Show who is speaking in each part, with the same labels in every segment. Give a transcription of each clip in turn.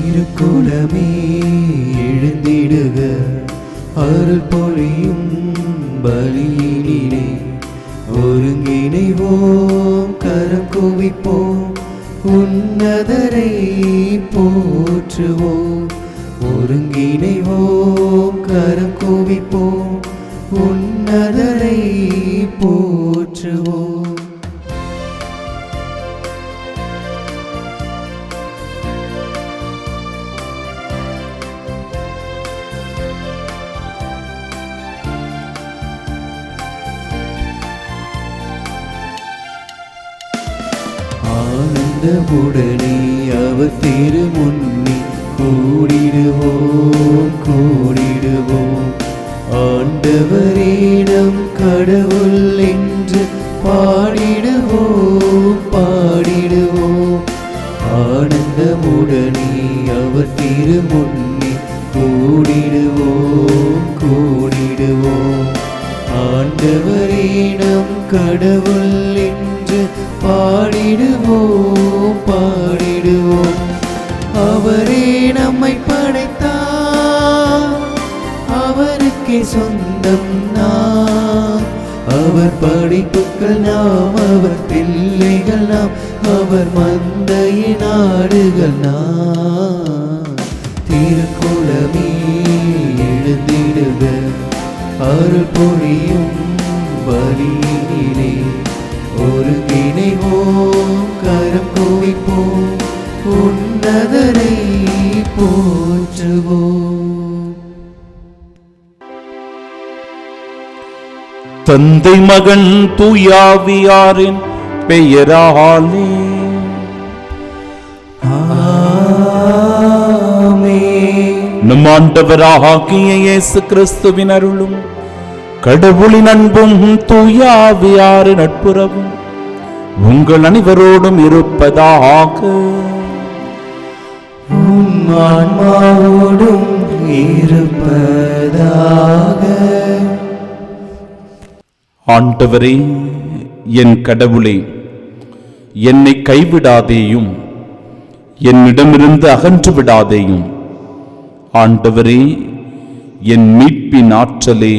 Speaker 1: திருக்குலமே எழுந்திடுக, அருள் பொழியும் பலியினிலே ஒருங்கிணைவோம், கரம் குவிப்போம், உன்னதரை போற்றுவோம். ஒருங்கிணைவோம், கரம் குவிப்போம், உன்னதரை போற்றுவோம். ஆனந்தமுடனே அவர் திருமுன்னே கூடிடுவோம், கூடிடுவோம். ஆண்டவரிடம் கடவுள் என்று பாடிடுவோம், பாடிடுவோம். ஆனந்தமுடனே அவர் திருமுன்னே கூடிடுவோம், கூடிடுவோம். ஆண்டவரிடம் கடவுள் என்று பாடிடுவோம், பாடிடுவோம். அவரே நம்மை படைத்தார், அவருக்கே சொந்தம் நாம். அவர் படைப்புக்கள் நாம், அவர் பிள்ளைகள் நாம், அவர் மந்தையின் ஆடுகள் நாம். திருக்குலமே எழுந்திடுக, அருள் பொழியும் பலியினிலே ஒருங்கிணைவோம், கரம் குவிப்போம், உன்னதரை போற்றுவோம்.
Speaker 2: தந்தை மகன் தூயாவியாரின் பெயராலே
Speaker 1: ஆமென்.
Speaker 2: நம் ஆண்டவராகிய இயேசு கிறிஸ்துவின் அருளும் கடவுளின் அன்பும் தூயாவியாரின் நட்புறவும் உங்கள் அனைவரோடும் இருப்பதாக.
Speaker 1: உம் ஆன்மாவோடும் இருப்பதாக.
Speaker 2: ஆண்டவரே, என் கடவுளே, என்னை கைவிடாதேயும், என்னிடமிருந்து அகன்று விடாதேயும். ஆண்டவரே, என் மீட்பின் ஆற்றலே,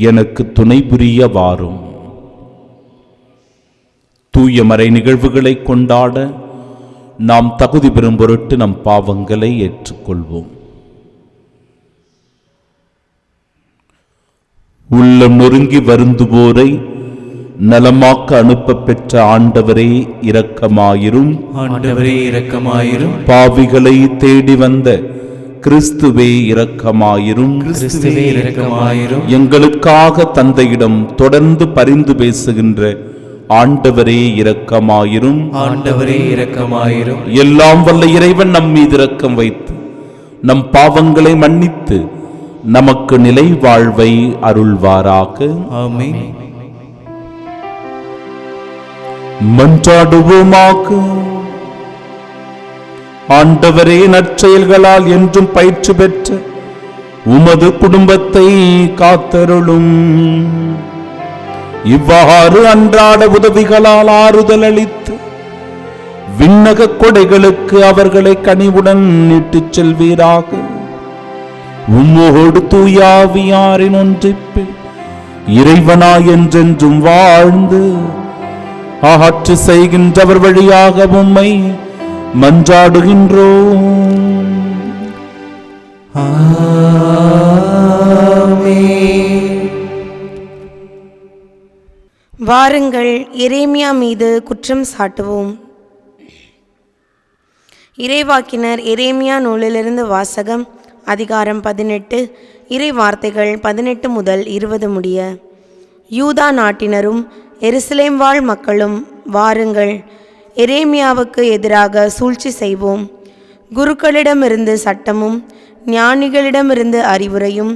Speaker 2: எனக்கு துணை புரிய வாரும். தூய மறை நிகழ்வுகளை கொண்டாட நாம் தகுதி பெறும் பொருட்டு நம் பாவங்களை ஏற்றுக்கொள்வோம். உள்ளம் நொறுங்கி வருந்துவோரை நலமாக்க அனுப்ப பெற்ற ஆண்டவரே இரக்கமாயிரும்.
Speaker 1: ஆண்டவரே இரக்கமாயிரும்.
Speaker 2: பாவிகளை தேடி வந்த கிறிஸ்துவே இரக்கமாயிரும்.
Speaker 1: கிறிஸ்துவே இரக்கமாயிரும்.
Speaker 2: எங்களுக்காக தந்தையிடம் தொடர்ந்து பரிந்து பேசுகின்ற ஆண்டவரே இரக்கமாயிரும்.
Speaker 1: ஆண்டவரே இரக்கமாயிரும்.
Speaker 2: எல்லாம் வல்ல இறைவன் நம் மீது இரக்கம் வைத்து நம் பாவங்களை மன்னித்து நமக்கு நிலை வாழ்வை அருள்வாராக.
Speaker 1: ஆமென்.
Speaker 2: மன்றாடுவோமாக. ஆண்டவரே, நற்செயல்களால் என்றும் பயிற்சி பெற்ற உமது குடும்பத்தை காத்தருளும். இவ்வாறு அன்றாட உதவிகளால் ஆறுதல் அளித்து விண்ணக கொடைகளுக்கு அவர்களை கனிவுடன் நீட்டுச் செல்வீராக. உம்மோடு தூயாவியாரின் ஒன்றிப்பில் இறைவனாய் என்றென்றும் வாழ்ந்து ஆட்சி செய்கின்றவர் வழியாக உம்மை மன்றாடுகின்றோம்.
Speaker 3: வாருங்கள், எரேமியா மீது குற்றம் சாட்டுவோம். இறைவாக்கினர் எரேமியா நூலிலிருந்து வாசகம். அதிகாரம் 18. இறை வார்த்தைகள் 18 முதல் 20 முடிய. யூதா நாட்டினரும் எருசலேம் வாழ் மக்களும், வாருங்கள், எரேமியாவுக்கு எதிராக சூழ்ச்சி செய்வோம். குருக்களிடமிருந்து சட்டமும், ஞானிகளிடமிருந்து அறிவுரையும்,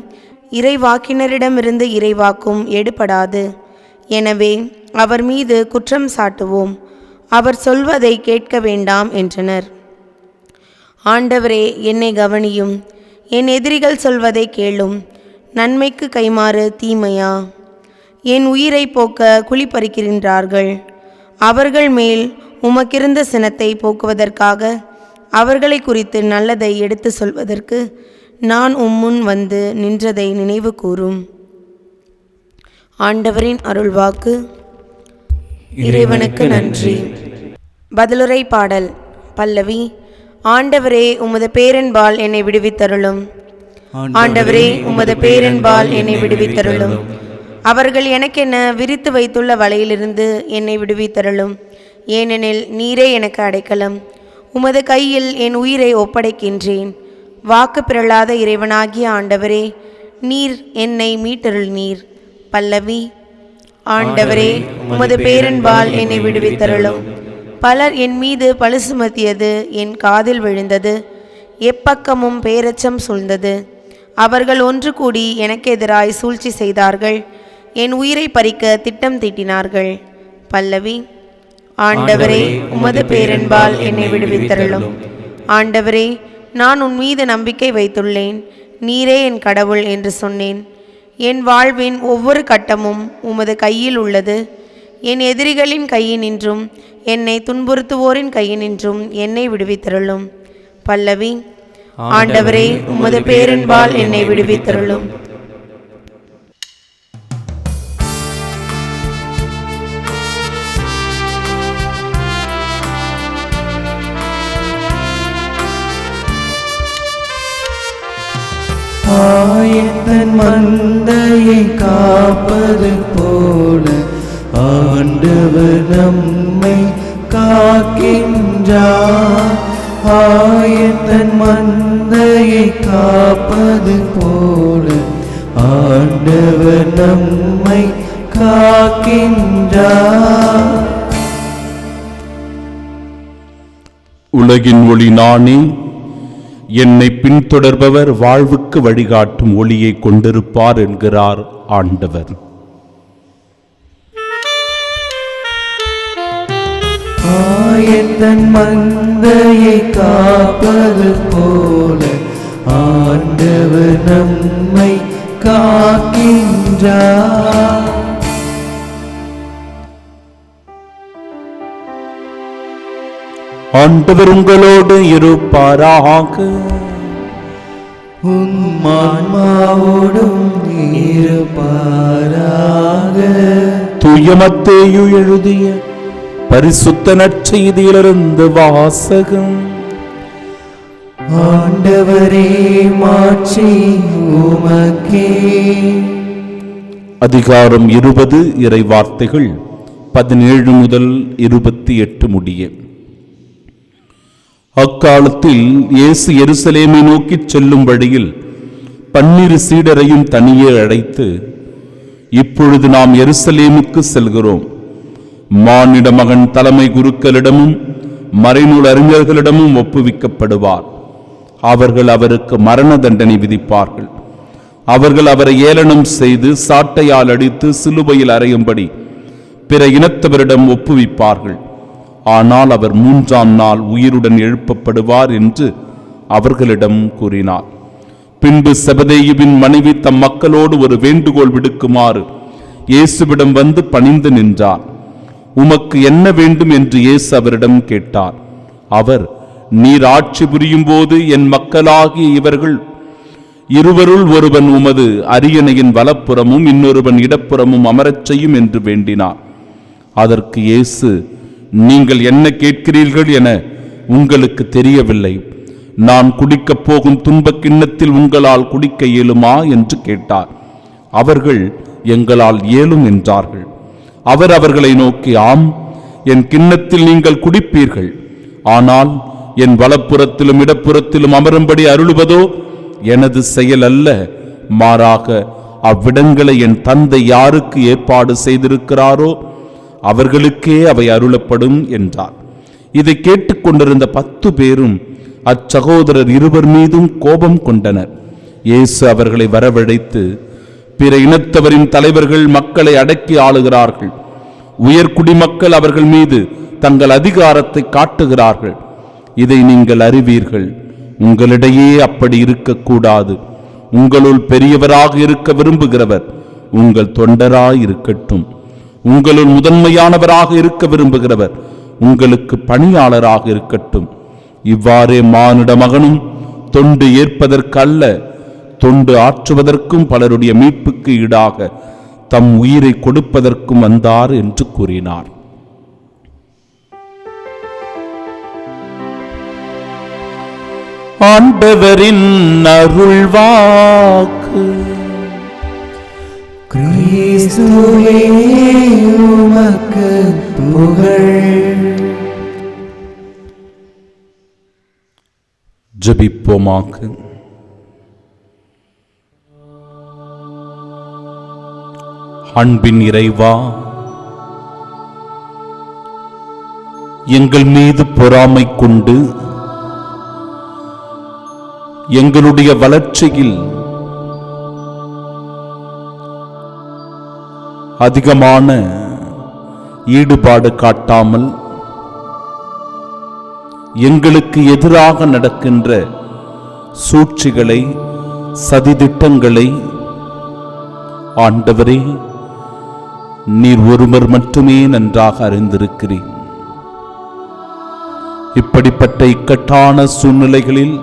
Speaker 3: இறைவாக்கினரிடமிருந்து இறைவாக்கும் எடுபடாது. எனவே அவர் மீது குற்றம் சாட்டுவோம். அவர் சொல்வதை கேட்க வேண்டாம் என்றனர். ஆண்டவரே, என்னை கவனியும். என் எதிரிகள் சொல்வதை கேளும். நன்மைக்கு கைமாறு தீமையா? என் உயிரை போக்க குழிப்பறிக்கின்றார்கள். அவர்கள் மேல் உமக்கிருந்த சினத்தை போக்குவதற்காக அவர்களை குறித்து நல்லதை எடுத்து சொல்வதற்கு நான் உம்முன் வந்து நின்றதை நினைவு கூரும். ஆண்டவரின் அருள்வாக்கு. இறைவனுக்கு நன்றி. பதிலுரை பாடல். பல்லவி. ஆண்டவரே, உமது பேரன்பால் என்னை விடுவித்தருளும். ஆண்டவரே, உமது பேரன்பால் என்னை விடுவித்தருளும். அவர்கள் எனக்கென விரித்து வைத்துள்ள வலையிலிருந்து என்னை விடுவித்தருளும். ஏனெனில் நீரே எனக்கு அடைக்கலம். உமது கையில் என் உயிரை ஒப்படைக்கின்றேன். வாக்கு பிறழாத இறைவனாகிய ஆண்டவரே, நீர் என்னை மீட்டருள் நீர். பல்லவி. ஆண்டவரே, உமது பேரன்பால் என்னை விடுவித்தருளும். பலர் என் மீது பழு சுமத்தியது என் காதில் விழுந்தது. எப்பக்கமும் பேரச்சம் சூழ்ந்தது. அவர்கள் ஒன்று கூடி எனக்கு எதிராய் சூழ்ச்சி செய்தார்கள். என் உயிரை பறிக்க திட்டம் தீட்டினார்கள். பல்லவி. ஆண்டவரே, உமது பேரன்பால் என்னை விடுவித்தருளும். ஆண்டவரே, நான் உன் மீது நம்பிக்கை வைத்துள்ளேன். நீரே என் கடவுள் என்று சொன்னேன். என் வாழ்வின் ஒவ்வொரு கட்டமும் உமது கையில் உள்ளது. என் எதிரிகளின் கையினின்றும் என்னை துன்புறுத்துவோரின் கையினின்றும் என்னை விடுவித்தருளும். பல்லவி. ஆண்டவரே, உமது பேரன்பால் என்னை விடுவித்தருளும்.
Speaker 1: ஆயத்தன் மந்தையை காப்பது போல ஆண்டவர் நம்மை காக்கின்றார். ஆயத்தன் மந்தையை காப்பது போல ஆண்டவர் நம்மை காக்கின்றார்.
Speaker 2: உலகின் ஒளி நானே. என்னை பின்தொடர்பவர் வாழ்வுக்கு வழிகாட்டும் ஒளியை கொண்டிருப்பார் என்கிறார் ஆண்டவர்.
Speaker 1: ஆயத்தன் மந்தையை காப்பது போல ஆண்டவர் நம்மை காக்கின்றார்.
Speaker 2: ஆண்டவர் உங்களோடு இருப்பாராக.
Speaker 1: உம் ஆன்மாவோடும் இருப்பாராக.
Speaker 2: தூய மத்தேயு எழுதிய பரிசுத்த நற்செய்தியிலிருந்து வாசகம்.
Speaker 1: ஆண்டவரே, மாட்சி உமக்கே.
Speaker 2: அதிகாரம் 20 இறை வார்த்தைகள் 17 முதல் 28 முடிய. அக்காலத்தில் இயேசு எருசலேமை நோக்கி செல்லும் வழியில் 12 சீடரையும் தனியே அழைத்து, இப்பொழுது நாம் எருசலேமுக்கு செல்கிறோம். மானிட மகன் தலைமை குருக்களிடமும் மறைநூல் அறிஞர்களிடமும் ஒப்புவிக்கப்படுவார். அவர்கள் அவருக்கு மரண தண்டனை விதிப்பார்கள். அவர்கள் அவரை ஏளனம் செய்து சாட்டையால் அடித்து சிலுவையில் அறையும்படி பிற இனத்தவரிடம் ஒப்புவிப்பார்கள். ஆனால் அவர் 3ஆம் நாள் உயிருடன் எழுப்பப்படுவார் என்று அவர்களிடம் கூறினார். பின்பு செபதேயுவின் மனைவி தம் மக்களோடு ஒரு வேண்டுகோள் விடுக்குமாறு இயேசுவிடம் வந்து பணிந்து நின்றார். உமக்கு என்ன வேண்டும் என்று இயேசு அவரிடம் கேட்டார். அவர், நீர் ஆட்சி புரியும் போது என் மக்களாகிய இவர்கள் இருவருள் ஒருவன் உமது அரியணையின் வலப்புறமும் இன்னொருவன் இடப்புறமும் அமரச் செய்யும் என்று வேண்டினார். அதற்கு இயேசு, நீங்கள் என்ன கேட்கிறீர்கள் என உங்களுக்கு தெரியவில்லை. நான் குடிக்கப் போகும் துன்பக் கிண்ணத்தில் உங்களால் குடிக்க இயலுமா என்று கேட்டார். அவர்கள், எங்களால் இயலும் என்றார்கள். அவர் அவர்களை நோக்கி, ஆம், என் கிண்ணத்தில் நீங்கள் குடிப்பீர்கள். ஆனால் என் வலப்புறத்திலும் இடப்புறத்திலும் அமரும்படி அருளுவதோ எனது செயல் அல்ல, மாறாக அவ்விடங்களை என் தந்தை யாருக்கு ஏற்பாடு செய்திருக்கிறாரோ அவர்களுக்கே அவை அருளப்படும் என்றார். இதை கேட்டுக்கொண்டிருந்த 10 பேரும் அச்சகோதரர் இருவர் மீதும் கோபம் கொண்டனர். இயேசு அவர்களை வரவழைத்து, பிற இனத்தவரின் தலைவர்கள் மக்களை அடக்கி ஆளுகிறார்கள். உயர்குடிமக்கள் அவர்கள் மீது தங்கள் அதிகாரத்தை காட்டுகிறார்கள். இதை நீங்கள் அறிவீர்கள். உங்களிடையே அப்படி இருக்கக்கூடாது. உங்களுள் பெரியவராக இருக்க விரும்புகிறவர் உங்கள் தொண்டராய் இருக்கட்டும். உங்களுள் முதன்மையானவராக இருக்க விரும்புகிறவர் உங்களுக்கு பணியாளராக இருக்கட்டும். இவ்வாறே மானிட மகனும் தொண்டு ஏற்பதற்கு அல்ல, தொண்டு ஆற்றுவதற்கும் பலருடைய மீட்புக்கு ஈடாக தம் உயிரை கொடுப்பதற்கும் வந்தார் என்று கூறினார். ஆண்டவரின் அருள்வாக்கு.
Speaker 1: கிறிஸ்துவே உமக்கு புகழ்.
Speaker 2: ஜெபிப்போமாக. அன்பின் இறைவா, எங்கள் மீது பொறாமை கொண்டு எங்களுடைய வளர்ச்சியில் அதிகமான ஈடுபாடு காட்டாமல் எங்களுக்கு எதிராக நடக்கின்ற சூழ்ச்சிகளை, சதித்திட்டங்களை ஆண்டவரே நீர் ஒருவர் மட்டுமே நன்றாக அறிந்திருக்கிறீர். இப்படிப்பட்ட இக்கட்டான சூழ்நிலைகளில்,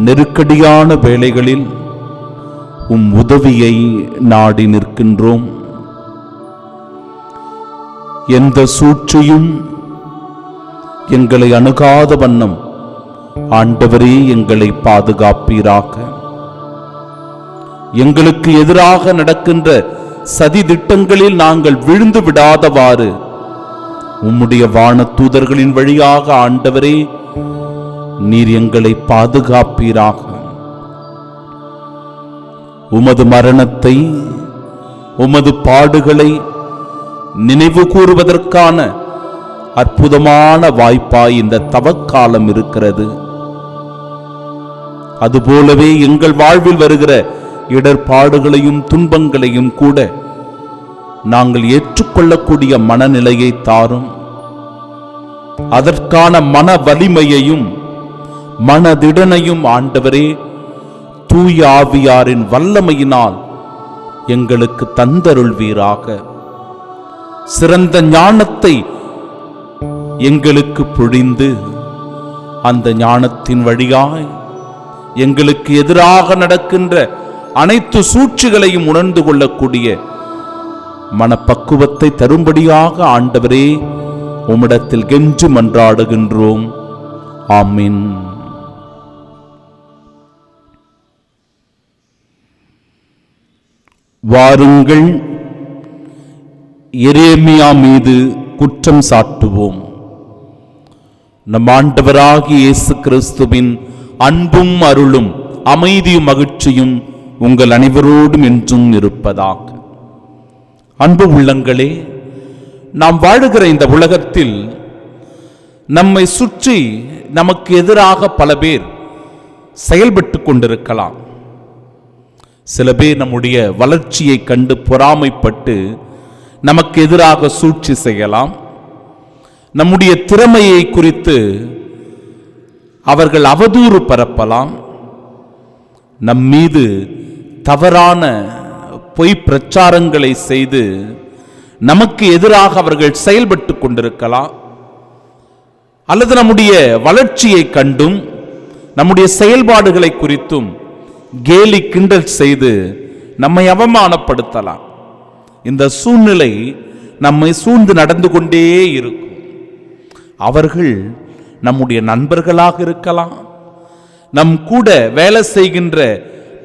Speaker 2: நெருக்கடியான வேளைகளில் உம் உதவியை நாடி நிற்கின்றோம். எந்த சூழ்ச்சியும் எங்களை அணுகாத வண்ணம் ஆண்டவரே எங்களை பாதுகாப்பீராக. எங்களுக்கு எதிராக நடக்கின்ற சதி திட்டங்களில் நாங்கள் விழுந்து விடாதவாறு உம்முடைய வான தூதர்களின் வழியாக ஆண்டவரே நீர் எங்களை பாதுகாப்பீராக. உமது மரணத்தை, உமது பாடுகளை நினைவு கூறுவதற்கான அற்புதமான வாய்ப்பாய் இந்த தவக்காலம் இருக்கிறது. அதுபோலவே எங்கள் வாழ்வில் வருகிற இடர்பாடுகளையும் துன்பங்களையும் கூட நாங்கள் ஏற்றுக்கொள்ளக்கூடிய மனநிலையை தாரும். அதற்கான மன வலிமையையும் மனதிடனையும் ஆண்டவரே தூய ஆவியாரின் வல்லமையினால் எங்களுக்கு தந்தருள்வீராக. சிறந்த ஞானத்தை எங்களுக்கு பொழிந்து அந்த ஞானத்தின் வழியாய் எங்களுக்கு எதிராக நடக்கின்ற அனைத்து சூழ்ச்சிகளையும் உணர்ந்து கொள்ளக்கூடிய மனப்பக்குவத்தை தரும்படியாக ஆண்டவரே உம்மிடத்தில் கெஞ்சி மன்றாடுகின்றோம். ஆமீன். வாருங்கள், எரேமியா மீது குற்றம் சாட்டுவோம். நம் ஆண்டவராகிய இயேசு கிறிஸ்துவின் அன்பும் அருளும் அமைதியும் மகிழ்ச்சியும் உங்கள் அனைவரோடும் என்றும் இருப்பதாக. அன்பு உள்ளங்களே, நாம் வாழுகிற இந்த உலகத்தில் நம்மை சுற்றி நமக்கு எதிராக பல பேர் செயல்பட்டு கொண்டிருக்கலாம். சில பேர் நம்முடைய வளர்ச்சியை கண்டு பொறாமைப்பட்டு நமக்கு எதிராக சூழ்ச்சி செய்யலாம். நம்முடைய திறமையை குறித்து அவர்கள் அவதூறு பரப்பலாம். நம் மீது தவறான பொய் பிரச்சாரங்களை செய்து நமக்கு எதிராக அவர்கள் செயல்பட்டு கொண்டிருக்கலாம். அல்லது நம்முடைய வளர்ச்சியை கண்டும் நம்முடைய செயல்பாடுகளை குறித்தும் கேலி கிண்டல் செய்து நம்மை அவமானப்படுத்தலாம். இந்த சூழ்நிலை நம்மை சூழ்ந்து நடந்து கொண்டே இருக்கும். அவர்கள் நம்முடைய நண்பர்களாக இருக்கலாம், நம் கூட வேலை செய்கின்ற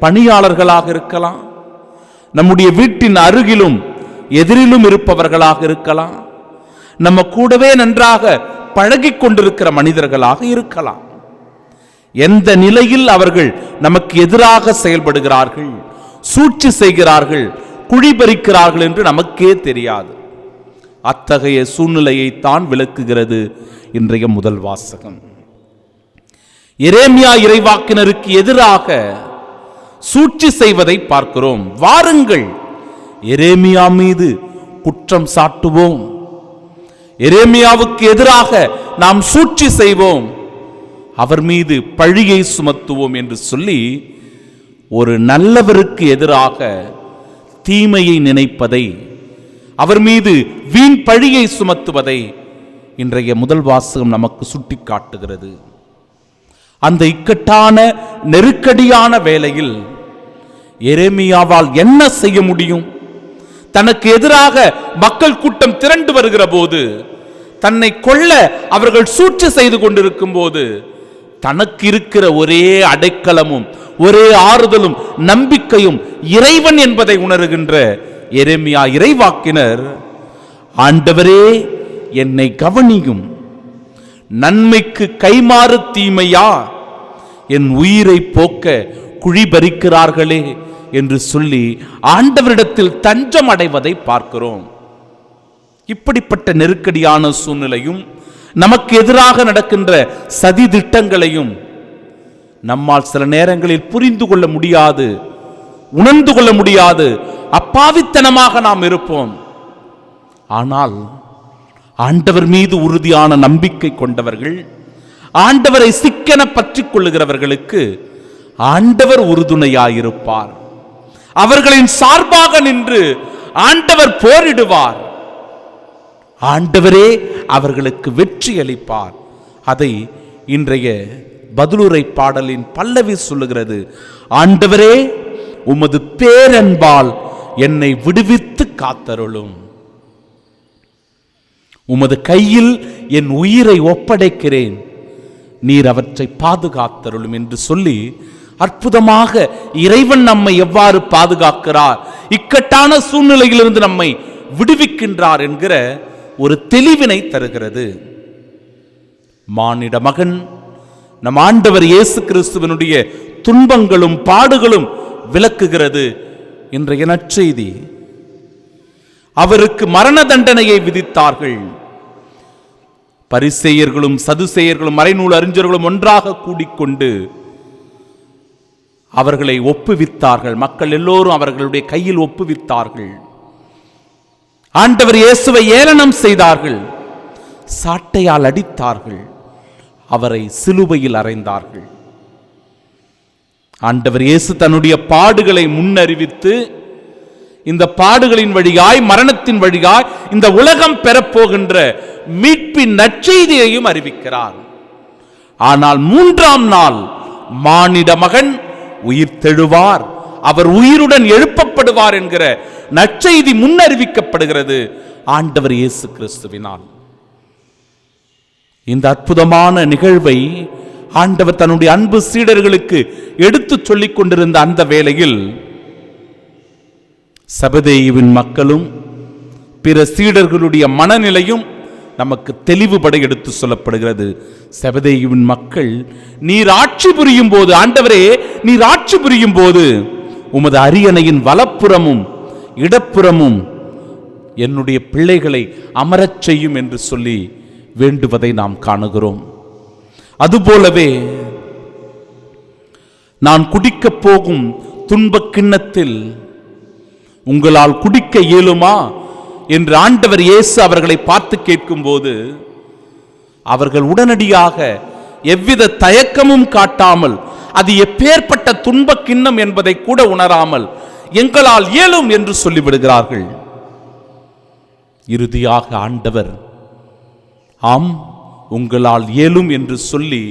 Speaker 2: பணியாளர்களாக இருக்கலாம், நம்முடைய வீட்டின் அருகிலும் எதிரிலும் இருப்பவர்களாக இருக்கலாம், நம்ம கூடவே நன்றாக பழகிக் கொண்டிருக்கிற மனிதர்களாக இருக்கலாம். எந்த நிலையில் அவர்கள் நமக்கு எதிராக செயல்படுகிறார்கள், சூழ்ச்சி செய்கிறார்கள், குழிபறிக்கிறார்கள் என்று நமக்கே தெரியாது. அத்தகைய சூழ்நிலையை தான் விளக்குகிறது இன்றைய முதல் வாசகம். எரேமியா இறைவாக்கினருக்கு எதிராக சூழ்ச்சி செய்வதை பார்க்கிறோம். வாருங்கள், எரேமியா மீது குற்றம் சாட்டுவோம், எரேமியாவுக்கு எதிராக நாம் சூழ்ச்சி செய்வோம், அவர் மீது பழியை சுமத்துவோம் என்று சொல்லி ஒரு நல்லவருக்கு எதிராக தீமையை நினைப்பதை, அவர் மீது வீண் பழியை சுமத்துவதை இன்றைய முதல் வாசகம் நமக்கு சுட்டி காட்டுகிறது. அந்த இக்கட்டான நெருக்கடியான வேளையில் எரேமியாவால் என்ன செய்ய முடியும்? தனக்கு எதிராக மக்கள் கூட்டம் திரண்டு வருகிற போது, தன்னை கொல்ல அவர்கள் சூழ்ச்சி செய்து கொண்டிருக்கும் போது, தனக்கு இருக்கிற ஒரே அடைக்கலமும் ஒரே ஆறுதலும் நம்பிக்கையும் இறைவன் என்பதை உணர்கின்ற எரேமியா இறைவாக்கினர், ஆண்டவரே என்னை கவனியும், நன்மைக்கு கைமாறு தீமையா, என் உயிரை போக்க குழிபறிக்கிறார்களே என்று சொல்லி ஆண்டவரிடத்தில் தஞ்சம் அடைவதை பார்க்கிறோம். இப்படிப்பட்ட நெருக்கடியான சூழ்நிலையும் நமக்கு எதிராக நடக்கின்ற சதி திட்டங்களையும் நம்மால் சில நேரங்களில் புரிந்து கொள்ள முடியாது, உணர்ந்து கொள்ள முடியாது, அப்பாவித்தனமாக நாம் இருப்போம். ஆனால் ஆண்டவர் மீது உறுதியான நம்பிக்கை கொண்டவர்கள், ஆண்டவரை சிக்கென பற்றிக் கொள்ளுகிறவர்களுக்கு ஆண்டவர் உறுதுணையாயிருப்பார். அவர்களின் சார்பாக நின்று ஆண்டவர் போரிடுவார். ஆண்டவரே அவர்களுக்கு வெற்றி அளிப்பார். அதை இன்றைய பதிலுரை பாடலின் பல்லவி சொல்லுகிறது. ஆண்டவரே உமது பேரன்பால் என்னை விடுவித்து காத்தருளும், உமது கையில் என் உயிரை ஒப்படைக்கிறேன், நீர் அவற்றை பாதுகாத்தருளும் என்று சொல்லி அற்புதமாக இறைவன் நம்மை எவ்வாறு பாதுகாக்கிறார், இக்கட்டான சூழ்நிலையிலிருந்து நம்மை விடுவிக்கின்றார் என்கிற ஒரு தெளிவினை தருகிறது. மானிட மகன் நம் ஆண்டவர் இயேசு கிறிஸ்துவினுடைய துன்பங்களும் பாடுகளும் விளக்குகிறது இன்றைய நற்செய்தி. அவருக்கு மரண தண்டனையை விதித்தார்கள். பரிசேயர்களும் சதுசேயர்களும் மறைநூல் அறிஞர்களும் ஒன்றாக கூடிக்கொண்டு அவர்களை ஒப்புவித்தார்கள். மக்கள் எல்லோரும் அவர்களுடைய கையில் ஒப்புவித்தார்கள். ஆண்டவர் இயேசுவை ஏளனம் செய்தார்கள், சாட்டையால் அடித்தார்கள், அவரை சிலுவையில் அறைந்தார்கள். ஆண்டவர் இயேசு தன்னுடைய பாடுகளை முன்னறிவித்து இந்த பாடுகளின் வழியாய், மரணத்தின் வழியாய் இந்த உலகம் பெறப்போகின்ற மீட்பின் நற்செய்தியையும் அறிவிக்கிறார். ஆனால் 3ஆம் நாள் மானிட மகன் உயிர் தெழுவார், அவர் உயிருடன் எழுப்பப்படுவார் என்கிற நற்செய்தி முன்னறிவிக்கப்படுகிறது ஆண்டவர் இயேசு கிறிஸ்துவினால். இந்த அற்புதமான நிகழ்வை ஆண்டவர் தன்னுடைய அன்பு சீடர்களுக்கு எடுத்து சொல்லிக் கொண்டிருந்த அந்த வேளையில் செபதேயுவின் மக்களும் பிற சீடர்களுடைய மனநிலையும் நமக்கு தெளிவுபட எடுத்து சொல்லப்படுகிறது. செபதேயுவின் மக்கள், நீர் ஆட்சி புரியும் போது, ஆண்டவரே நீர் ஆட்சி புரியும் போது உமது அரியணையின் வலப்புறமும் இடப்புறமும் என்னுடைய பிள்ளைகளை அமரச் செய்யும் என்று சொல்லி வேண்டுவதை நாம் காணுகிறோம். அதுபோலவே நான் குடிக்கப் போகும் துன்பக் கிண்ணத்தில் உங்களால் குடிக்க இயலுமா என்று ஆண்டவர் இயேசு அவர்களை பார்த்து கேட்கும்போது அவர்கள் உடனடியாக எவ்வித தயக்கமும் காட்டாமல், அது எப்பேற்பட்ட துன்பக் கிண்ணம் என்பதை கூட உணராமல் எங்களால் இயலும் என்று சொல்லிவிடுகிறார்கள். இறுதியாக ஆண்டவர் ஆம் உங்களால் இயலும் என்று சொல்லி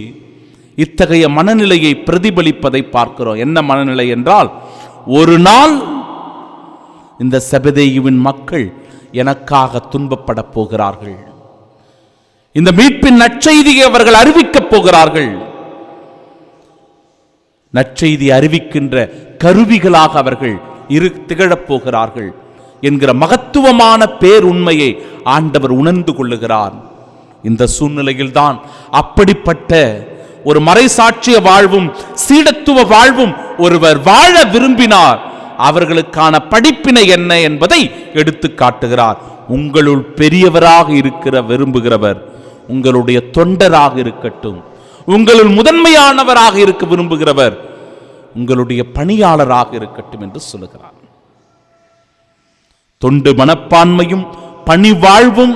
Speaker 2: இத்தகைய மனநிலையை பிரதிபலிப்பதை பார்க்கிறோம். என்ன மனநிலை என்றால், ஒரு நாள் இந்த செபதேயுவின் மக்கள் எனக்காக துன்பப்பட போகிறார்கள், இந்த மீட்பின் நற்செய்தியை அவர்கள் அறிவிக்கப் போகிறார்கள், நற்செய்தி அறிவிக்கின்ற கருவிகளாக அவர்கள் திகழப் போகிறார்கள் என்கிற மகத்துவமான பேருண்மையை ஆண்டவர் உணர்ந்து கொள்ளுகிறார். இந்த சூழ்நிலையில் தான் அப்படிப்பட்ட ஒரு மறைசாட்சிய வாழ்வும் சீடத்துவ வாழ்வும் ஒருவர் வாழ விரும்பினார், அவர்களுக்கான படிப்பினை என்ன என்பதை எடுத்து காட்டுகிறார். உங்களுள் பெரியவராக இருக்கிற விரும்புகிறவர் உங்களுடைய தொண்டராக இருக்கட்டும், உங்களுள் முதன்மையானவராக இருக்க விரும்புகிறவர் உங்களுடைய பணியாளராக இருக்கட்டும் என்று சொல்லுகிறார். தொண்டு மனப்பான்மையும் பணி வாழ்வும்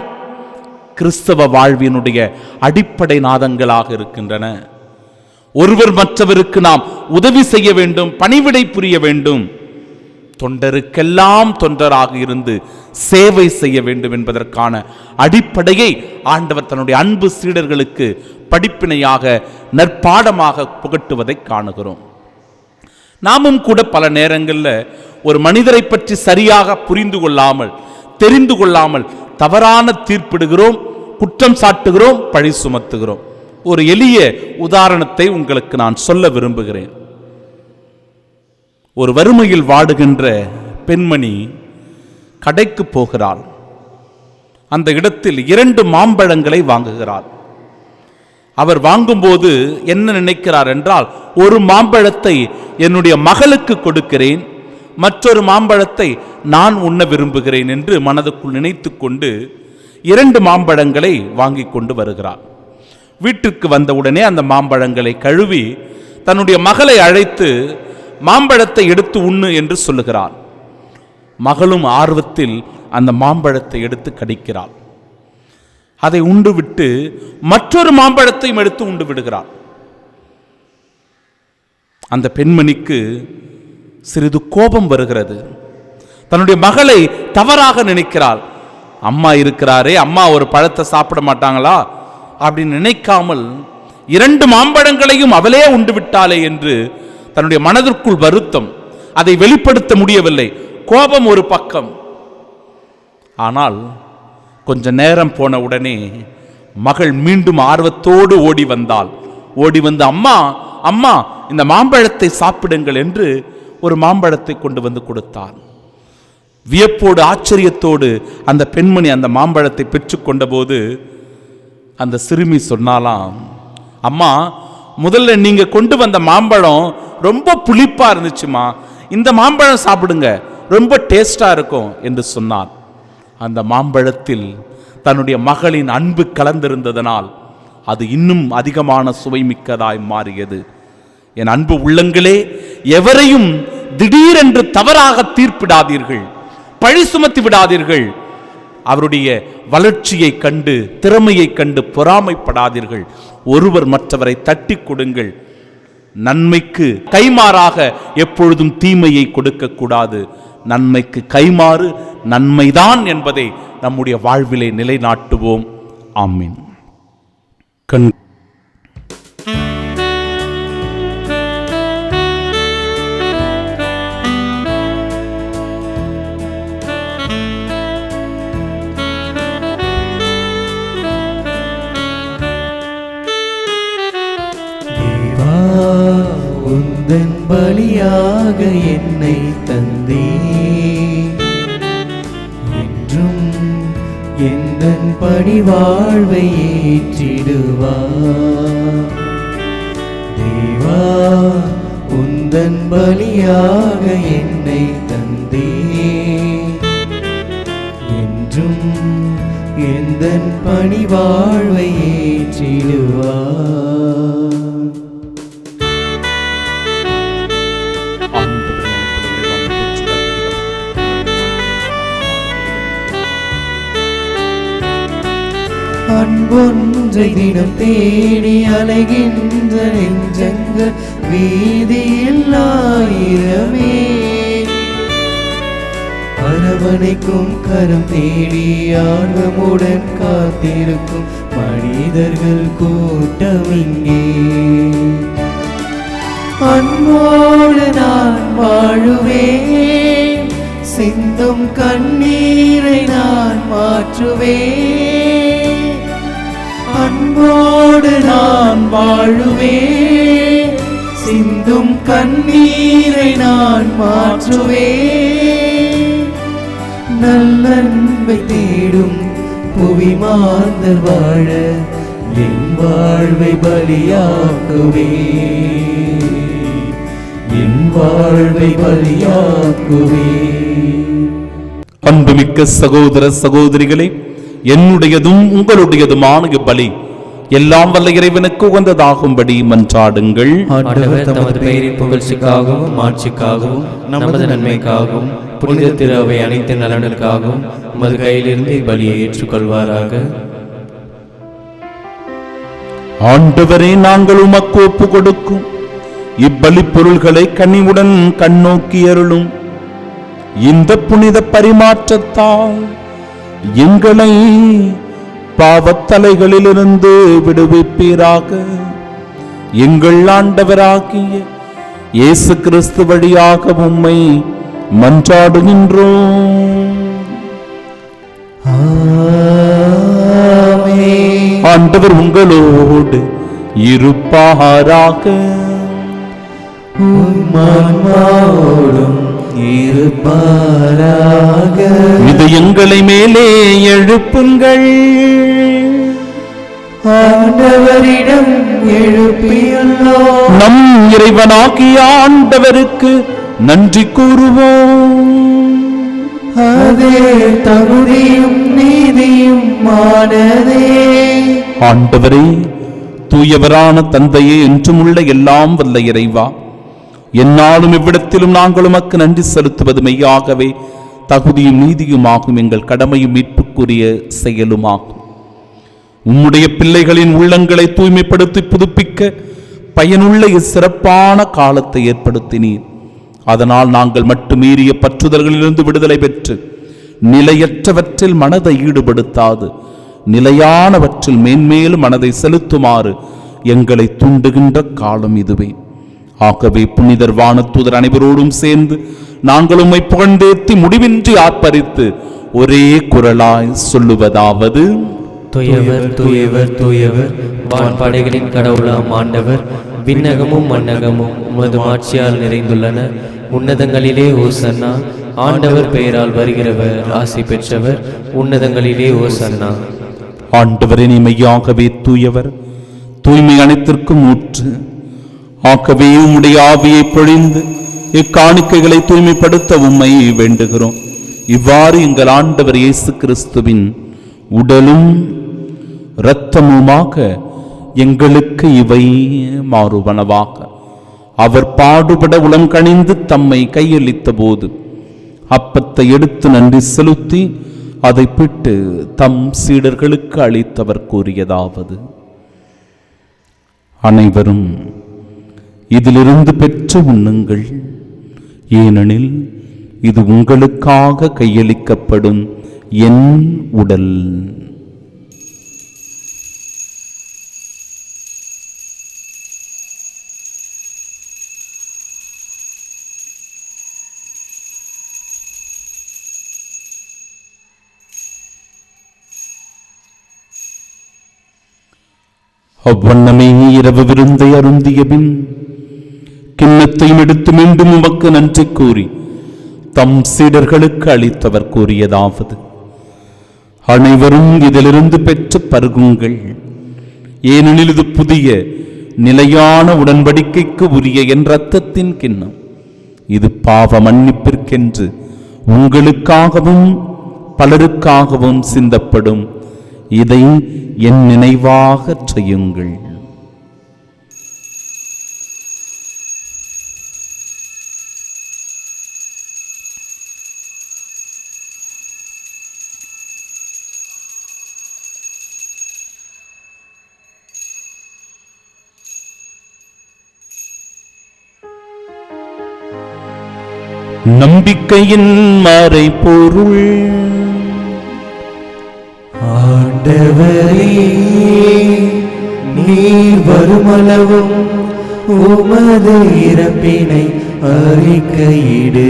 Speaker 2: கிறிஸ்தவ வாழ்வினுடைய அடிப்படை நாதங்களாக இருக்கின்றன. ஒருவர் மற்றவருக்கு நாம் உதவி செய்ய வேண்டும், பணிவிடை புரிய வேண்டும். தொண்டருக்கெல்லாம் தொண்டராக இருந்து சேவை செய்ய வேண்டும் என்பதற்கான அடிப்படையை ஆண்டவர் தன்னுடைய அன்பு சீடர்களுக்கு படிப்பினையாக நற்பாடமாக புகட்டுவதை காணுகிறோம். நாமும் கூட பல நேரங்களில் ஒரு மனிதரை பற்றி சரியாக புரிந்து கொள்ளாமல், தெரிந்து கொள்ளாமல் தவறான தீர்ப்பிடுகிறோம், குற்றம் சாட்டுகிறோம், பழி சுமத்துகிறோம். ஒரு எளிய உதாரணத்தை உங்களுக்கு நான் சொல்ல விரும்புகிறேன். ஒரு வறுமையில் வாடுகின்ற பெண்மணி கடைக்கு போகிறாள். அந்த இடத்தில் 2 மாம்பழங்களை வாங்குகிறாள். அவர் வாங்கும்போது என்ன நினைக்கிறார் என்றால், ஒரு மாம்பழத்தை என்னுடைய மகளுக்கு கொடுக்கிறேன், மற்றொரு மாம்பழத்தை நான் உண்ண விரும்புகிறேன் என்று மனதுக்குள் நினைத்து கொண்டு 2 மாம்பழங்களை வாங்கி கொண்டு வருகிறார். வீட்டிற்கு வந்தவுடனே அந்த மாம்பழங்களை கழுவி தன்னுடைய மகளை அழைத்து மாம்பழத்தை எடுத்து உண்ணு என்று சொல்லுகிறார். மகளும் ஆர்வத்தில் அந்த மாம்பழத்தை எடுத்து கடிக்கிறாள். அதை உண்டு விட்டு மற்றொரு மாம்பழத்தையும் எடுத்து உண்டு விடுகிறாள். அந்த பெண்மணிக்கு சிறிது கோபம் வருகிறது. தன்னுடைய மகளை தவறாக நினைக்கிறாள். அம்மா இருக்கிறாரே, அம்மா ஒரு பழத்தை சாப்பிட மாட்டாங்களா அப்படின்னு நினைக்காமல் 2 மாம்பழங்களையும் அவளே உண்டு விட்டாளே என்று தன்னுடைய மனதிற்குள் வருத்தம். அதை வெளிப்படுத்த முடியவில்லை. கோபம் ஒரு பக்கம். ஆனால் கொஞ்ச நேரம் போன உடனே மகள் மீண்டும் ஆர்வத்தோடு ஓடி வந்தாள். ஓடி வந்து, அம்மா அம்மா இந்த மாம்பழத்தை சாப்பிடுங்கள் என்று ஒரு மாம்பழத்தை கொண்டு வந்து கொடுத்தார். வியப்போடு ஆச்சரியத்தோடு அந்த பெண்மணி அந்த மாம்பழத்தை பெற்றுக்கொண்ட போது அந்த சிறுமி சொன்னாலாம், அம்மா முதல்ல நீங்க கொண்டு வந்த மாம்பழம் ரொம்ப புளிப்பா இருந்துச்சுமா, இந்த மாம்பழம் சாப்பிடுங்க, ரொம்ப டேஸ்டா இருக்கும் என்று சொன்னார். அந்த மாம்பழத்தில் தன்னுடைய மகளின் அன்பு கலந்திருந்ததனால் அது இன்னும் அதிகமான சுவை மிக்கதாய் மாறியது. என் அன்பு உள்ளங்களே, எவரையும் திடீரென்று தவறாக தீர்ப்பிடாதீர்கள், பழி சுமத்தி விடாதீர்கள். அவருடைய வளர்ச்சியை கண்டு, திறமையை கண்டு பொறாமைப்படாதீர்கள். ஒருவர் மற்றவரை தட்டி கொடுங்கள். நன்மைக்கு கைமாறாக எப்பொழுதும் தீமையை கொடுக்க கூடாது. நன்மைக்கு கைமாறு நன்மைதான் என்பதை நம்முடைய வாழ்விலே நிலைநாட்டுவோம். ஆமீன்.
Speaker 1: உந்தன் பலியாக என்னை தந்தே, என்றும் எந்தன் பணிவாழ்வை ஏற்றிடுவார். தேவா உந்தன் பலியாக என்னை தந்தே, என்றும் எந்தன் பணிவாழ்வை ஏற்றிடுவார். அன்பொன்றை தினம் தேடி அலைகின்ற நெஞ்சங்கள் வீதியில் ஆயிரமே, அரவணைக்கும் கரம் தேடி ஆர்வமுடன் காத்திருக்கும் மனிதர்கள் கூட்டம் இங்கே. அன்போடு நான் வாழுவேன், சிந்தும் கண்ணீரை நான் மாற்றுவேன். அன்போடு நான் வாழுவேன், சிந்தும் கண்ணீரை நான் மாற்றுவேன். நல்லன்பை தேடும் புவி மாந்தர் வாழ என் வாழ்வை பலியாக்குவேன், என் வாழ்வை பலியாக்குவேன்.
Speaker 2: அன்புமிக்க சகோதர சகோதரிகளே, என்னுடையதும் உங்களுடையதுமான பலி எல்லாம் வல்ல இறைவனுக்கு உகந்ததாகும்படி மன்றாடுங்கள்.
Speaker 1: ஆண்டவர் தமது பெயரின் புகழ்ச்சிக்காகவும் மாட்சிக்காகவும் நமது நன்மைக்காகவும் புனித திரு அவை அனைத்து நலனுக்காகவும் உமது கையிலிருந்து பலியை ஏற்றுக்கொள்வாராக.
Speaker 2: ஆண்டவரே, நாங்கள் உமக்கு ஒப்பு கொடுக்கும் இப்பலி பொருள்களை கனிவுடன் கண்ணோக்கி அருளும். இந்த புனித பரிமாற்றத்தால் எங்களை பாவத்தலைகளிலிருந்து விடுவிப்பீராக. எங்கள் ஆண்டவராகிய இயேசு கிறிஸ்து வழியாக உம்மை மன்றாடுகின்றோம். ஆண்டவர் உங்களோடு இருப்பாராக. இதயங்களை மேலே எழுப்புங்கள்.
Speaker 1: ஆண்டவரிடம் எழுப்பியுள்ளோம்.
Speaker 2: நம் இறைவனாகிய ஆண்டவருக்கு நன்றி கூறுவோம்.
Speaker 1: அதே தகுதியும் நீதியும் மானதே.
Speaker 2: ஆண்டவரே, தூயவரான தந்தையே, என்றும் உள்ள எல்லாம் வல்ல இறைவா, என்னாலும் இவ்விடத்திலும் நாங்கள் உமக்கு நன்றி செலுத்துவது மெய்யாகவே தகுதியும் நீதியுமாகும், எங்கள் கடமையும் மீட்புக்குரிய செயலுமாகும். உம்முடைய பிள்ளைகளின் உள்ளங்களை தூய்மைப்படுத்தி புதுப்பிக்க பயனுள்ள இச்சிறப்பான காலத்தை ஏற்படுத்தினீர். அதனால் நாங்கள் மட்டுமீறிய பற்றுதல்களிலிருந்து விடுதலை பெற்று நிலையற்றவற்றில் மனதை ஈடுபடுத்தாது நிலையானவற்றில் மேன்மேலும் மனதை செலுத்துமாறு எங்களை தூண்டுகின்ற காலம் இதுவே. ஆகவே புனிதர் வானதூதர் அனைவரோடும் சேர்ந்து நாங்கள் உம்மை புகழ்ந்தேத்தி முடிவின்றி ஆர்ப்பரித்து ஒரே குரலாய் சொல்லுவதாவது:
Speaker 1: தூயவர் தூயவர் தூயவர், வான்படைகளின் கடவுளாம் ஆண்டவர். விண்ணகமும் மண்ணகமும் உமது மாட்சியால் நிறைந்துள்ளன. உன்னதங்களிலே ஓசன்னா. ஆண்டவர் பெயரால் வருகிறவர் ஆசி பெற்றவர். உன்னதங்களிலே ஓசன்னா.
Speaker 2: ஆண்டவரே, நீ மெய்யாகவே தூயவர், தூய்மை அனைத்திற்கும் ஊற்று. ஆகவே உம்முடைய ஆவியை பொழிந்து இக்காணிக்கைகளை தூய்மைப்படுத்த உம்மை வேண்டுகிறோம். இவ்வாறு எங்கள் ஆண்டவர் இயேசு கிறிஸ்துவின் உடலும் இரத்தமுமாக எங்களுக்கு இவை மாறுவனவாக. அவர் பாடுபட உளம் கனிந்து தம்மை கையளித்த போது அப்பத்தை எடுத்து நன்றி செலுத்தி அதை பிட்டு தம் சீடர்களுக்கு அளித்தவர் கூறியதாவது: அனைவரும் இதிலிருந்து பெற்று உண்ணுங்கள், ஏனெனில் இது உங்களுக்காக கையளிக்கப்படும் என் உடல். அவ்வண்ணமே இரவு விருந்தை அருந்திய பின் கிண்ணத்தையும் எடுத்து மீண்டும் உமக்கு நன்றி கூறி தம் சீடர்களுக்கு அளித்தவர் கூறியதாவது: அனைவரும் இதிலிருந்து பெற்று பருகுங்கள், ஏனெனில் இது புதிய நிலையான உடன்படிக்கைக்கு உரிய என் இரத்தத்தின் கிண்ணம். இது பாவ மன்னிப்பிற்கென்று உங்களுக்காகவும் பலருக்காகவும் சிந்தப்படும். இதை என் நினைவாக செய்யுங்கள். நம்பிக்கையின் மறைபொருள்.
Speaker 1: ஆண்டவரே, நீர் வருமளவும் உமது இறப்பினை அறிக்கையிடுகின்றோ,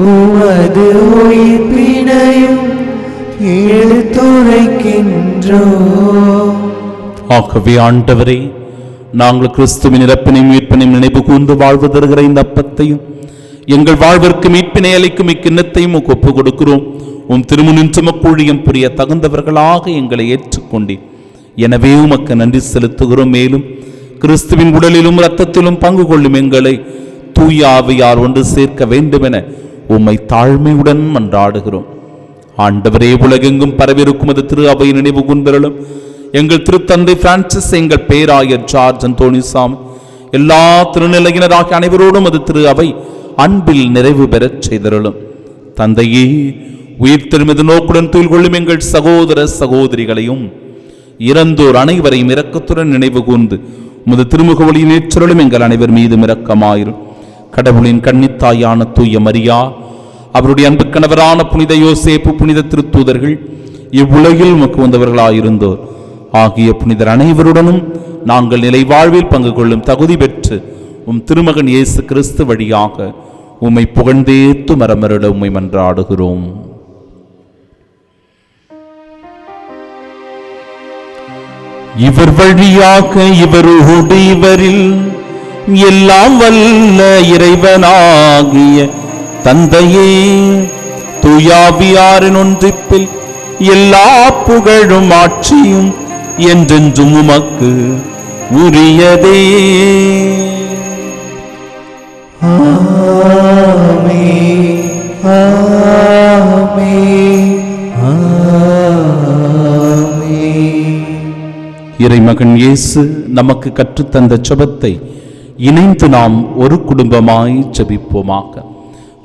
Speaker 1: உமது உயிர்ப்பினையும் எடுத்துரைக்கின்றோ.
Speaker 2: ஆகவே ஆண்டவரே, நாங்கள் கிறிஸ்துவின் இறப்பினை மீட்பினையும் நினைவு கூர்ந்து வாழ்வு தருகிற இந்த அப்பத்தையும் எங்கள் வாழ்விற்கு மீட்பினை அளிக்கும் இக்கிண்ணத்தையும் ஒப்பு கொடுக்கிறோம். உம் திருமுனின் சுமக்கூழியம் புரிய தகுந்தவர்களாக எங்களை ஏற்றுக்கொண்டேன். எனவே உமக்கு நன்றி செலுத்துகிறோம். மேலும் கிறிஸ்துவின் உடலிலும் இரத்தத்திலும் பங்கு கொள்ளும் எங்களை தூய ஆவியார் ஒன்று சேர்க்க வேண்டுமென உம்மை தாழ்மையுடன் மன்றாடுகிறோம். ஆண்டவரே, உலகெங்கும் பரவிருக்கும் அது திரு அவை நினைவு கூர்ந்தருளும். எங்கள் திருத்தந்தை பிரான்சிஸ், எங்கள் பேராயர் ஜார்ஜ் அந்தோனிசாமி, எல்லா திருநிலையினராகிய அனைவரோடும் அது திரு அவை அன்பில் நிறைவு பெறச் செய்தருளும். தந்தையே, உயிர் திருமது நோக்குடன் துயில் கொள்ளும் எங்கள் சகோதர சகோதரிகளையும் இறந்தோர் அனைவரையும் இரக்கத்துடன் நினைவு கூர்ந்து உமது திருமுக ஒளியின் ஏற்றருளும் எங்கள் அனைவர் மீதும் இரக்கமாயிரும். கடவுளின் கன்னித்தாயான தூய மரியா, அவருடைய அன்பு கணவரான புனித யோசேப்பு, புனித திருத்தூதர்கள், இவ்வுலகில் உமக்கு வந்தவர்களாயிருந்தோர் ஆகிய புனிதர் அனைவருடனும் நாங்கள் நிலை வாழ்வில் பங்கு கொள்ளும் தகுதி பெற்று உம் திருமகன் இயேசு கிறிஸ்து வழியாக உம்மை புகழ்ந்தேத்து மரமருட உம்மை மன்றாடுகிறோம். இவர் வழியாக இவரோடு இவரில் எல்லாம் வல்ல இறைவனாகிய தந்தையே, தூயாவியாரின் ஒன்றிப்பில் எல்லா புகழும் ஆட்சியும் என்றென்றும் உமக்கு உரியதே.
Speaker 1: ஆமென், ஆமென், ஆமென்.
Speaker 2: இறைமகன் இயேசு நமக்கு கற்றுத்தந்த ஜெபத்தை இணைந்து நாம் ஒரு குடும்பமாய் ஜெபிப்போமாக.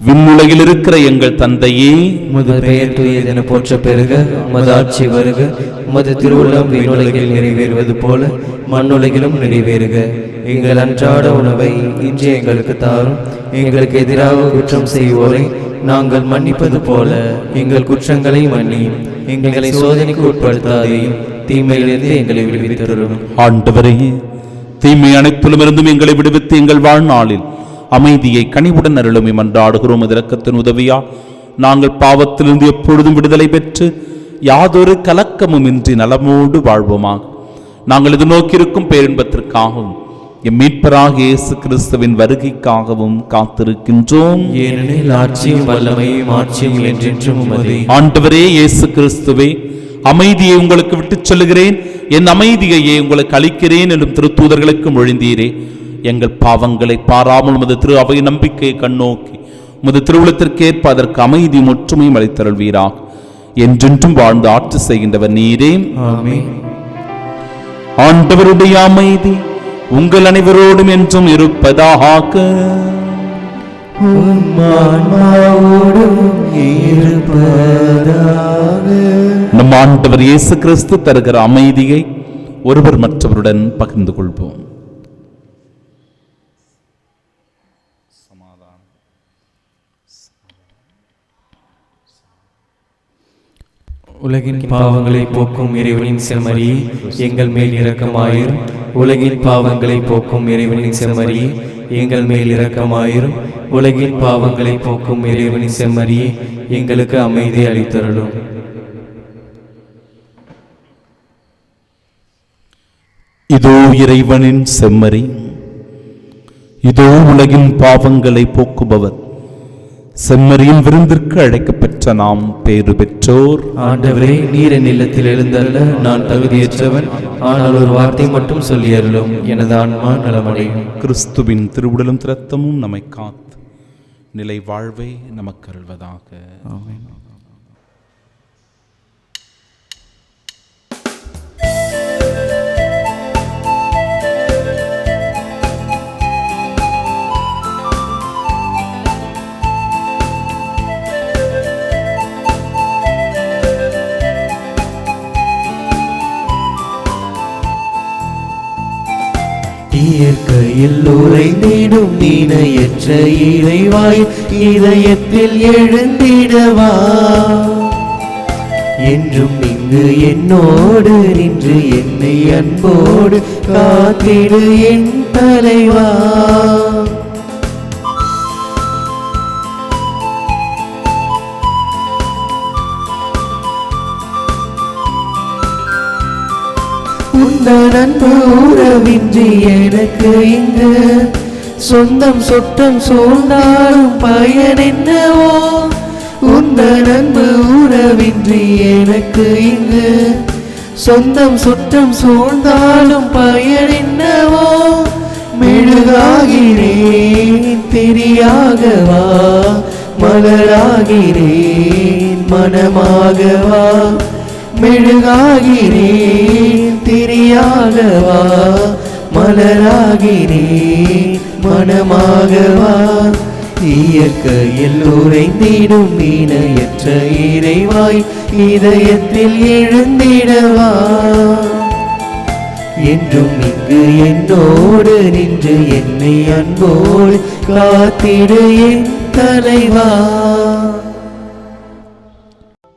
Speaker 2: விண்ணுலகில் இருக்கிற எங்கள் தந்தையே,
Speaker 1: உமது பெயர் தூயதென போற்ற பெறுக. உமது ஆட்சி வருக. உமது திருவுள்ளம் விண்ணுலகில் நிறைவேறுவது போல மண்ணுலகிலும் நிறைவேறுக. எங்கள் அன்றாட உணவை இன்று எங்களுக்கு தாரும். எங்களுக்கு எதிராக குற்றம் செய்வோரை நாங்கள் மன்னிப்பது போல எங்கள் குற்றங்களை மன்னியும். எங்களை சோதனைக்கு உட்படுத்தாதையும், தீமையிலிருந்து எங்களை விடுவித்தருளும்.
Speaker 2: ஆண்டவரே, தீமை அனைத்திலும் இருந்தும் எங்களை விடுவித்து எங்கள் வாழ்நாளில் அமைதியை கனிவுடன் அருளுமை மன்றாடுகிறோம். இரக்கத்தின் உதவியா நாங்கள் பாவத்திலிருந்து எப்பொழுதும் விடுதலை பெற்று யாதொரு கலக்கமும் இன்றி நலமோடு வாழ்வோமாக. நாங்கள் இது நோக்கியிருக்கும் பேரின்பத்திற்காகவும் எம் மீட்பராகிய இயேசு கிறிஸ்துவின் வருகைக்காகவும் காத்திருக்கின்றோம்.
Speaker 1: ஏனெனில் ஆட்சியும் வல்லமையும் மாட்சியும் என்றென்றும் உமதே.
Speaker 2: ஆண்டவரே இயேசு கிறிஸ்துவே, அமைதியை உங்களுக்கு விட்டுச் சொல்லுகிறேன், என் அமைதியையே உங்களுக்கு அளிக்கிறேன் என்றும் திருத்தூதர்களுக்கு மொழிந்தீரே. எங்கள் பாவங்களை பாராமல் உமது திரு அவை நம்பிக்கையை கண்ணோக்கி உமது திருவுளத்திற்கேற்ப அதற்கு அமைதி ஒற்றுமையும் அளித்தருள்வீராக. என்றென்றும் வாழ்ந்து ஆட்சி செய்கின்றவர் நீரே.
Speaker 1: ஆமென்.
Speaker 2: ஆண்டவருடைய அமைதி உங்கள் அனைவரோடும் என்றும் இருப்பதாக. நம் ஆண்டவர் இயேசு கிறிஸ்து தருகிற அமைதியை ஒருவர் மற்றவருடன் பகிர்ந்து கொள்வோம்.
Speaker 1: உலகின் பாவங்களை போக்கும் இறைவனின் செம்மறியே, எங்கள் மேல் இரக்கமாயிரும். உலகின் பாவங்களை போக்கும் இறைவனின் செம்மறியே, எங்கள் மேல் இரக்கமாயிரும். உலகின் பாவங்களை போக்கும் இறைவனின் செம்மறியே, எங்களுக்கு அமைதி அளித்தருளும்.
Speaker 2: இதோ இறைவனின் செம்மறி, இதோ உலகின் பாவங்களை போக்குபவர். செம்மறியின் விருந்திற்கு அழைக்கப்பெற்ற நாம் பேறு பெற்றோர்.
Speaker 1: ஆண்டவரே, நீர் என் இல்லத்தில் எழுந்தருள நான் தகுதியற்றவன். ஆனால் ஒரு வார்த்தை மட்டும் சொல்லியருளும், எனது ஆன்மா நலமடையும்.
Speaker 2: கிறிஸ்துவின் திருவுடலும் இரத்தமும் நம்மை காத்து நிலை வாழ்வை நமக்கு அருள்வதாக.
Speaker 1: ஆமென். இயற்கையில் உறைந்திடும் நீனையற்ற இறைவாய், இதயத்தில் எழுந்திடவா. என்றும் இங்கு என்னோடு நின்று என்னை அன்போடு காத்திடு என் தலைவா. உந்தன் அன்பு உறவின்றி எனக்கு இங்கு சொந்தம் சொட்டம் சூழ்ந்தாலும் பயன் என்னவோ. உந்தன் அன்பு உறவின்றி எனக்கு இங்கு சொந்தம் சொட்டம் சூழ்ந்தாலும் பயன் என்னவோ. மெழுகாகிறேன் திரியாகவா, மலராகிறேன் மனமாகவா. மெழுகாகிறேன் திரியாகவா, மலராகிறேன் மனமாகவா. இயற்கையில் உறைந்திடும் இணையற்ற இறைவாய், இதயத்தில் எழுந்திடவா. என்றும் இங்கு என்னோடு நின்று என்னை அன்போடு காத்திடு என் தலைவா.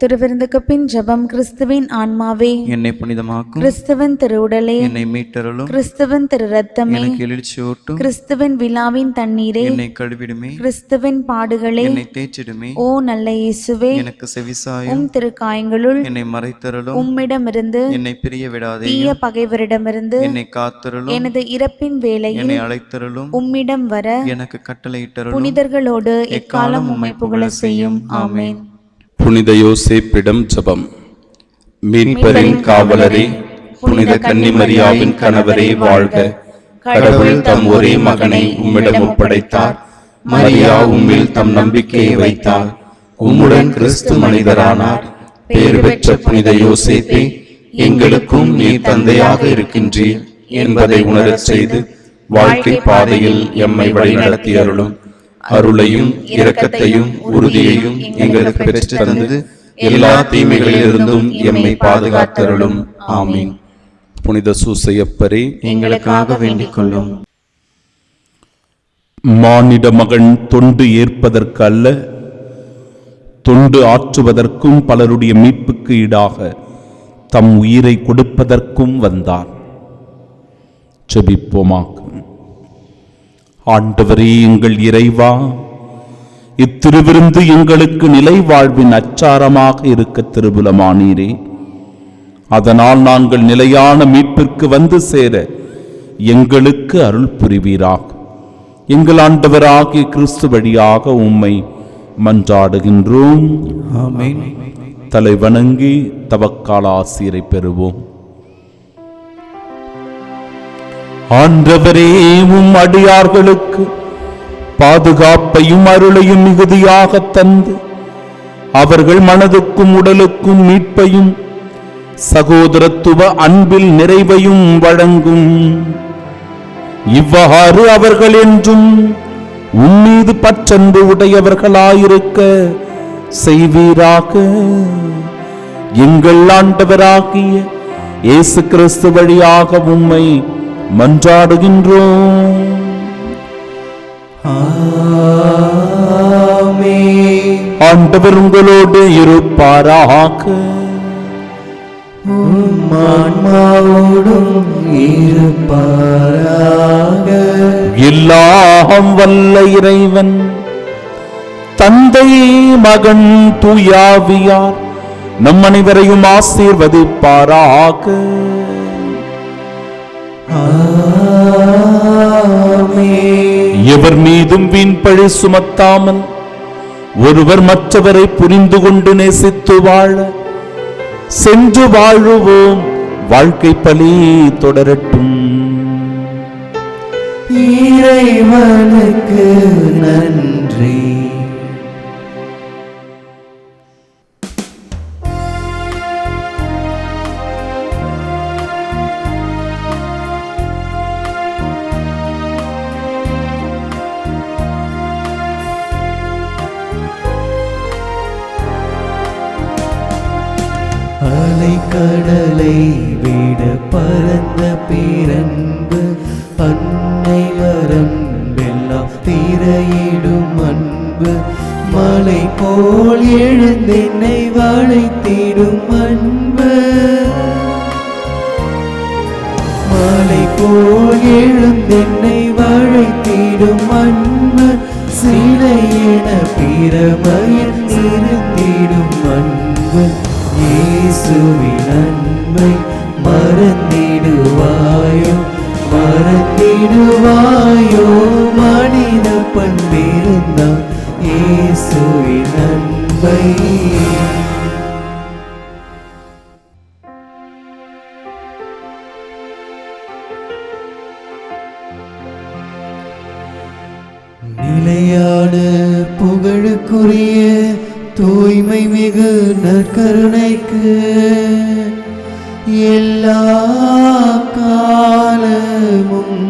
Speaker 4: திருவிருந்துக்கு பின் ஜெபம். கிறிஸ்துவின் ஆன்மாவே
Speaker 5: என்னை புனிதமாக்கும்,
Speaker 4: கிறிஸ்துவின் திருவுடலே
Speaker 5: என்னை மீட்டருளும்,
Speaker 4: கிறிஸ்துவின் திரு ரத்தமே
Speaker 5: எனக்கு எழுச்சியூட்டும்,
Speaker 4: கிறிஸ்துவின் விழாவின் தண்ணீரே
Speaker 5: என்னை கழுவிடுமே,
Speaker 4: கிறிஸ்துவின் பாடுகளே
Speaker 5: என்னை தேய்ச்சிடுமே,
Speaker 4: ஓ நல்ல இயேசுவே
Speaker 5: எனக்கு செவிசாயும்,
Speaker 4: உம் திருக்காயங்களுள்
Speaker 5: என்னை மறைத்தருளும்,
Speaker 4: உம்மிடமிருந்து
Speaker 5: என்னை பிரிய விடாதே,
Speaker 4: தீய பகைவரிடமிருந்து
Speaker 5: என்னை காத்தருளும்,
Speaker 4: எனது இறப்பின் வேளையில்
Speaker 5: என்னை அழைத்தருளும்,
Speaker 4: உம்மிடம் வர
Speaker 5: எனக்கு கட்டளையிட்டருளும்,
Speaker 4: புனிதர்களோடு எக்காலம் உம்மை புகழ செய்யும். ஆமென்.
Speaker 2: புனித யோசேப்பிடம் ஜெபம். மீட்பரின் காவலரே, புனித கன்னிமரியாவின் கணவரே வாழ்க. கடவுள் தம் ஒரே மகனை உம்மிடம் ஒப்படைத்தார். மரியா உம்மில் தம் நம்பிக்கையை வைத்தார். உம்முடன் கிறிஸ்து மனிதரானார். பேறு பெற்ற புனித யோசேப்பே, எங்களுக்கும் நீர் தந்தையாக இருக்கின்றீர் என்பதை உணரச் செய்து வாழ்க்கை பாதையில் எம்மை வழிநடத்தி அருளும். அருளையும் இரக்கத்தையும் உறுதியையும் எங்களுக்கு பெற்று தந்து எல்லா தீமைகளிலிருந்தும் எம்மை பாதுகாத்தருளும். ஆமீன். புனித சூசையப்பரே,
Speaker 5: எங்களுக்காக வேண்டிக் கொள்ளும்.
Speaker 2: மானிட மகன் தொண்டு ஏற்பதற்கு அல்ல, தொண்டு ஆற்றுவதற்கும் பலருடைய மீட்புக்கு ஈடாக தம் உயிரை கொடுப்பதற்கும் வந்தார். ஜெபிப்போமாக. ஆண்டவரே எங்கள் இறைவா, இத்திருவிருந்து எங்களுக்கு நிலை வாழ்வின் அச்சாரமாக இருக்க திருபுலமானீரே. அதனால் நாங்கள் நிலையான மீட்பிற்கு வந்து சேர எங்களுக்கு அருள் புரிவீராக. எங்கள் ஆண்டவராகிய கிறிஸ்து வழியாக உம்மை மன்றாடுகின்றோம்.
Speaker 1: ஆமென்.
Speaker 2: தலை வணங்கி தவக்கால ஆசீரை பெறுவோம். ஆண்டவரே, உம் அடியார்களுக்கு பாதுகாப்பையும் அருளையும் மிகுதியாக தந்து அவர்கள் மனதுக்கும் உடலுக்கும் மீட்பையும் சகோதரத்துவ அன்பில் நிறைவையும் வழங்கும். இவ்வாறு அவர்கள் என்றும் உம்மீது பற்றன்பு உடையவர்களாயிருக்க செய்வீராக. எங்கள் ஆண்டவராகிய இயேசு கிறிஸ்து வழியாக உம்மை மன்றாடுகின்றோம்.
Speaker 1: ஆமென்.
Speaker 2: ஆண்டவர் உங்களோடு இருப்பாராக.
Speaker 1: உம் ஆன்மாவோடும் இருப்பாராக.
Speaker 2: எல்லாம் வல்ல இறைவன் தந்தை, மகன், தூயாவியார் நம் அனைவரையும் ஆசீர்வதிப்பாராக.
Speaker 1: ஆமென்.
Speaker 2: எவர் மீதும் வீண் பழி சுமத்தாமல் ஒருவர் மற்றவரை புரிந்து கொண்டு நேசித்து வாழ சென்று வாழுவோம். வாழ்க்கை பலி தொடரட்டும்.
Speaker 1: இறைவனுக்கு நன்றி. அலைக்கடலை விட பரந்த பேரன்பு, அன்னை வரம்பெல்லாம் திரையிடும் அன்பு, மலை போல் எழுந்தென்னை வளைத்திடும் அன்பு, மலை போல் எழுந்தென்னை வளைத்திடும் அன்பு, சிலையென பிரமையில் இருந்திடும் அன்பு, இயேசுவின் அன்பை மறந்திடுவாயோ, மறந்திடுவாயோ, மனித பண்பிருந்தால் இயேசுவின் அன்பை. நிலையான புகழுக்குரிய தூய்மை மிகு நற்கருணைக்கு எல்லா காலமும்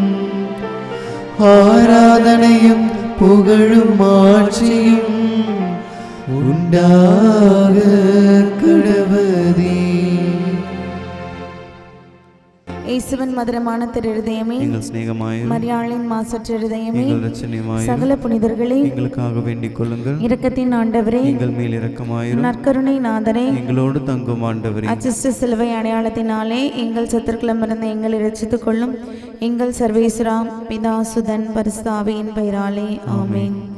Speaker 1: ஆராதனையும் புகழும் ஆட்சியும் உண்டாக கடவுதே.
Speaker 4: இயேசுவின் மதுரமான திருதயமே,
Speaker 5: எங்கள் சிநேகமாயிரும்.
Speaker 4: மரியாளின் மாசற்ற இருதயமே,
Speaker 5: எங்கள் இரட்சணியமாயிரும்.
Speaker 4: சகல புனிதர்களே,
Speaker 5: எங்களுக்காக வேண்டிக் கொள்ளுங்கள்.
Speaker 4: இரக்கத்தின் ஆண்டவரே,
Speaker 5: எங்கள் மேல் இரக்கமாயிரும்.
Speaker 4: நற்கருணை நாதரே,
Speaker 5: எங்களோடு தங்கும் ஆண்டவரே,
Speaker 4: அச்சிஷ்ட சிலுவை அடையாளத்தினாலே எங்கள் சத்துருக்களமிருந்து எங்களை இரட்சித்துக் கொள்ளும். எங்கள் சர்வேஸ்வரா, பிதா, சுதன், பரிசுத்த ஆவியின் பெயராலே ஆமென்.